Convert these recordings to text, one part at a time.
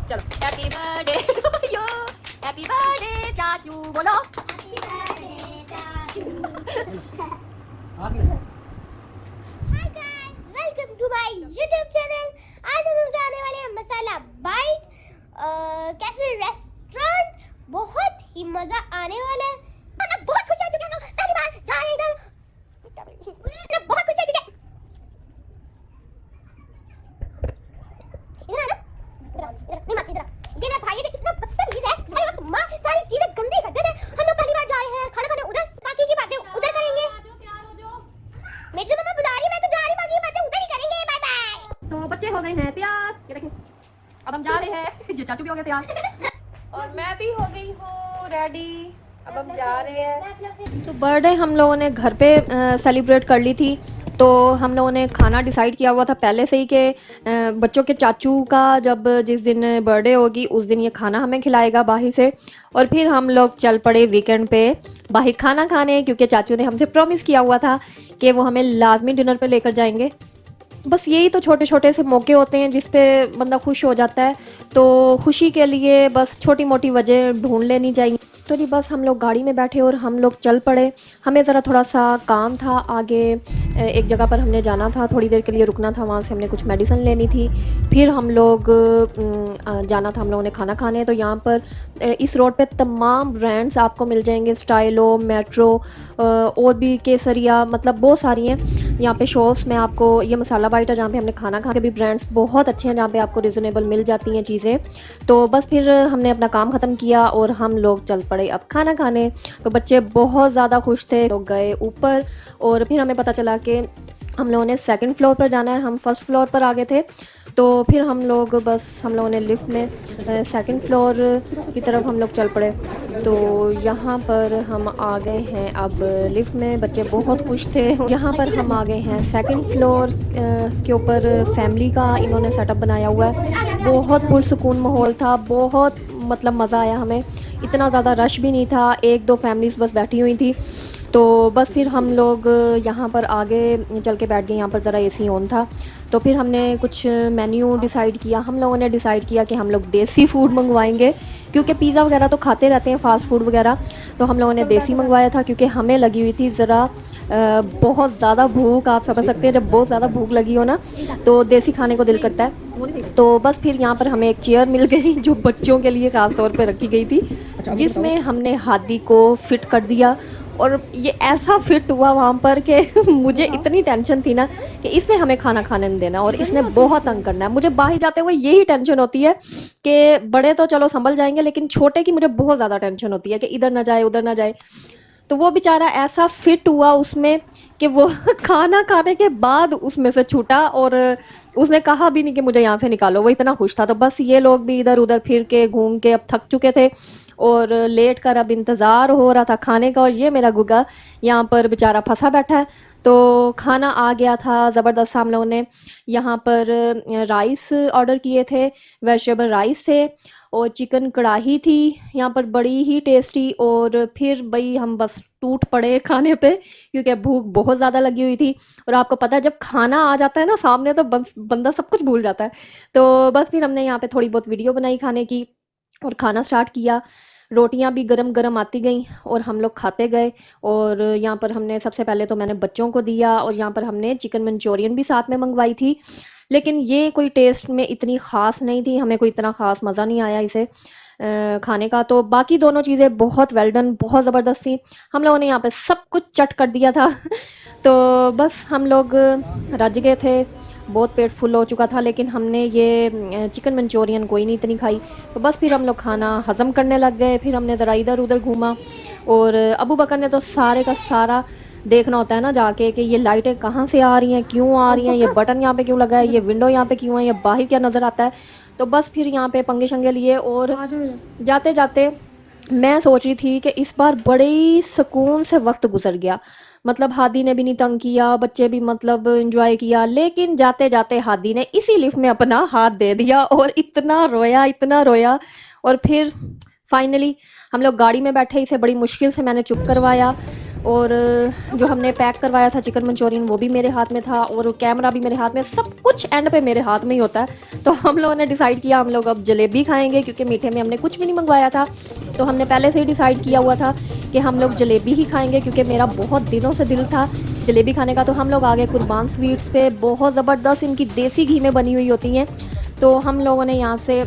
चलो happy birthday to you, happy birthday चाचू बोलो। Hi guys, welcome to my YouTube channel. आज हम जाने वाले हैं मसाला बाइट कैफे रेस्टोरेंट। बहुत ही मजा आने वाला है। मैं बहुत खुश है क्योंकि हम लोग पहली बार जा रहे हैं इधर। मैं बहुत खुश है क्योंकि इधर आ ना, इधर नहीं मारती, इधर ये ना भाई, ये कितना बदतमीज है। हर वक्त माँ सारी चीजें गंदी कर देते हैं। हम लोग पहली बार जा रहे हैं खाना खाने उधर, बाकी की बातें उधर करेंगे। मेरी तो मम्मा बुला रही है, मैं तो जा रही हूँ, बाकी की बातें उधर ही करेंगे। Bye bye. तो बच्चे हो गए हैं तैयार, ये देखें अब हम जा रहे हैं। ये चाचू भी हो गए तैयार और मैं भी हो गई हूँ रेडी, अब हम जा रहे हैं। तो बर्थडे हम लोगों ने घर पे सेलिब्रेट कर ली थी। तो हम लोगों ने खाना डिसाइड किया हुआ था पहले से ही कि बच्चों के चाचू का जब जिस दिन बर्थडे होगी उस दिन ये खाना हमें खिलाएगा बाहर से। और फिर हम लोग चल पड़े वीकेंड पे बाहर खाना खाने, क्योंकि चाचू ने हमसे प्रॉमिस किया हुआ था कि वो हमें लाजमी डिनर पे लेकर जाएंगे। बस यही तो छोटे छोटे से मौके होते हैं जिस पे बंदा खुश हो जाता है। तो खुशी के लिए बस छोटी मोटी वजह ढूंढ लेनी चाहिए। तो नहीं, बस हम लोग गाड़ी में बैठे और हम लोग चल पड़े। हमें ज़रा थोड़ा सा काम था आगे, एक जगह पर हमने जाना था, थोड़ी देर के लिए रुकना था, वहाँ से हमने कुछ मेडिसिन लेनी थी। फिर हम लोग जाना था हम लोगों ने खाना खाने। तो यहाँ पर इस रोड पे तमाम ब्रांड्स आपको मिल जाएंगे, स्टाइलो, मेट्रो और भी केसरिया, मतलब बहुत सारी हैं यहाँ पे शॉप्स में। आपको ये मसाला बाइट है जहाँ पे हमने खाना खा के भी ब्रांड्स बहुत अच्छे हैं जहाँ पे आपको रिजनेबल मिल जाती हैं चीज़ें। तो बस फिर हमने अपना काम ख़त्म किया और हम लोग चल पड़े अब खाना खाने। तो बच्चे बहुत ज़्यादा खुश थे, लोग गए ऊपर और फिर हमें पता चला कि हम लोगों ने सेकंड फ्लोर पर जाना है, हम फर्स्ट फ्लोर पर आ गए थे। तो फिर हम लोगों ने लिफ्ट में सेकंड फ्लोर की तरफ हम लोग चल पड़े। तो यहाँ पर हम आ गए हैं अब लिफ्ट में, बच्चे बहुत खुश थे। यहाँ पर हम आ गए हैं सेकंड फ्लोर के ऊपर। फैमिली का इन्होंने सेटअप बनाया हुआ है, बहुत पुरसुकून माहौल था, बहुत मतलब मज़ा आया हमें। इतना ज़्यादा रश भी नहीं था, एक दो फैमिलीज़ बस बैठी हुई थी। तो बस फिर हम लोग यहाँ पर आगे चल के बैठ गए, यहाँ पर ज़रा एसी ऑन था। तो फिर हमने कुछ मेन्यू डिसाइड किया। हम लोगों ने डिसाइड किया कि हम लोग देसी फूड मंगवाएंगे, क्योंकि पिज़्ज़ा वगैरह तो खाते रहते हैं, फ़ास्ट फूड वगैरह। तो हम लोगों ने देसी मंगवाया था क्योंकि हमें लगी हुई थी ज़रा बहुत ज़्यादा भूख। आप समझ सकते हैं जब बहुत ज़्यादा भूख लगी हो ना तो देसी खाने को दिल करता है। तो बस फिर यहाँ पर हमें एक चेयर मिल गई जो बच्चों के लिए ख़ास तौर पे रखी गई थी, जिसमें हमने हादी को फ़िट कर दिया। और ये ऐसा फिट हुआ वहाँ पर कि मुझे इतनी टेंशन थी ना कि इसने हमें खाना खाने नहीं देना और इसने बहुत तंग करना है। मुझे बाहर जाते हुए यही टेंशन होती है कि बड़े तो चलो संभल जाएंगे, लेकिन छोटे की मुझे बहुत ज़्यादा टेंशन होती है कि इधर ना जाए उधर ना जाए। तो वो बेचारा ऐसा फिट हुआ उसमें कि वो खाना खाने के बाद उसमें से छूटा और उसने कहा भी नहीं कि मुझे यहाँ से निकालो, वो इतना खुश था। तो बस ये लोग भी इधर उधर फिर के घूम के अब थक चुके थे और लेट कर अब इंतज़ार हो रहा था खाने का। और ये मेरा गुग्गा यहाँ पर बेचारा फंसा बैठा है। तो खाना आ गया था ज़बरदस्त। हम लोगों ने यहाँ पर राइस ऑर्डर किए थे, वेजिटेबल राइस थे और चिकन कढ़ाई थी यहाँ पर बड़ी ही टेस्टी। और फिर भाई हम बस टूट पड़े खाने पे क्योंकि भूख बहुत ज़्यादा लगी हुई थी। और आपको पता है जब खाना आ जाता है ना सामने तो बंदा सब कुछ भूल जाता है। तो बस फिर हमने यहाँ पे थोड़ी बहुत वीडियो बनाई खाने की और खाना स्टार्ट किया। रोटियां भी गरम गरम आती गईं और हम लोग खाते गए। और यहाँ पर हमने सबसे पहले तो मैंने बच्चों को दिया और यहाँ पर हमने चिकन मंचूरियन भी साथ में मंगवाई थी। लेकिन ये कोई टेस्ट में इतनी ख़ास नहीं थी, हमें कोई इतना ख़ास मज़ा नहीं आया इसे खाने का। तो बाकी दोनों चीज़ें बहुत वेल डन, बहुत ज़बरदस्त थी। हम लोगों ने यहाँ पे सब कुछ चट कर दिया था तो बस हम लोग रज गए थे, बहुत पेट फुल हो चुका था। लेकिन हमने ये चिकन मंचूरियन कोई नहीं इतनी खाई। तो बस फिर हम लोग खाना हज़म करने लग गए। फिर हमने ज़रा इधर उधर घूमा और अबू बकर ने तो सारे का सारा देखना होता है ना जाके कि ये लाइटें कहाँ से आ रही हैं, क्यों आ रही हैं, ये बटन यहाँ पे क्यों लगा है, ये विंडो यहाँ पे क्यों है, ये बाहर क्या नज़र आता है। तो बस फिर यहाँ पे पंगे शंगे लिए और जाते जाते मैं सोच रही थी कि इस बार बड़े ही सुकून से वक्त गुजर गया। मतलब हादी ने भी नहीं तंग किया, बच्चे भी मतलब एंजॉय किया। लेकिन जाते जाते हादी ने इसी लिफ्ट में अपना हाथ दे दिया और इतना रोया, इतना रोया। और फिर फाइनली हम लोग गाड़ी में बैठे, इसे बड़ी मुश्किल से मैंने चुप करवाया। और जो हमने पैक करवाया था चिकन मंचूरियन वो भी मेरे हाथ में था, और कैमरा भी मेरे हाथ में, सब कुछ एंड पे मेरे हाथ में ही होता है। तो हम लोगों ने डिसाइड किया हम लोग अब जलेबी खाएंगे, क्योंकि मीठे में हमने कुछ भी नहीं मंगवाया था। तो हमने पहले से ही डिसाइड किया हुआ था कि हम लोग जलेबी ही खाएंगे, क्योंकि मेरा बहुत दिनों से दिल था जलेबी खाने का। तो हम लोग आ गए कुर्बान स्वीट्स पे, बहुत ज़बरदस्त इनकी देसी घी में बनी हुई होती हैं। तो हम लोगों ने यहाँ से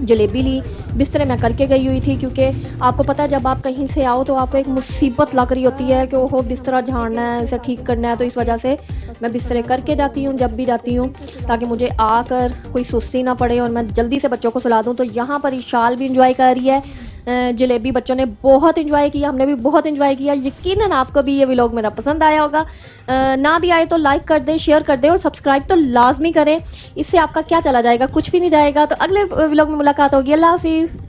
जलेबी ली। बिस्तरे मैं करके गई हुई थी, क्योंकि आपको पता है जब आप कहीं से आओ तो आपको एक मुसीबत लग रही होती है कि ओहो बिस्तरा झाड़ना है, इसे ठीक करना है। तो इस वजह से मैं बिस्तरे करके जाती हूँ जब भी जाती हूँ, ताकि मुझे आकर कोई सुस्ती ना पड़े और मैं जल्दी से बच्चों को सुला दूँ। तो यहाँ पर इशाल भी इंजॉय कर रही है जलेबी। बच्चों ने बहुत इंजॉय किया, हमने भी बहुत इंजॉय किया। यकीनन आपको भी ये व्लॉग मेरा पसंद आया होगा। ना भी आए तो लाइक कर दें, शेयर कर दें और सब्सक्राइब तो लाजमी करें। इससे आपका क्या चला जाएगा, कुछ भी नहीं जाएगा। तो अगले व्लॉग में मुलाकात होगी। अल्लाह हाफिज़।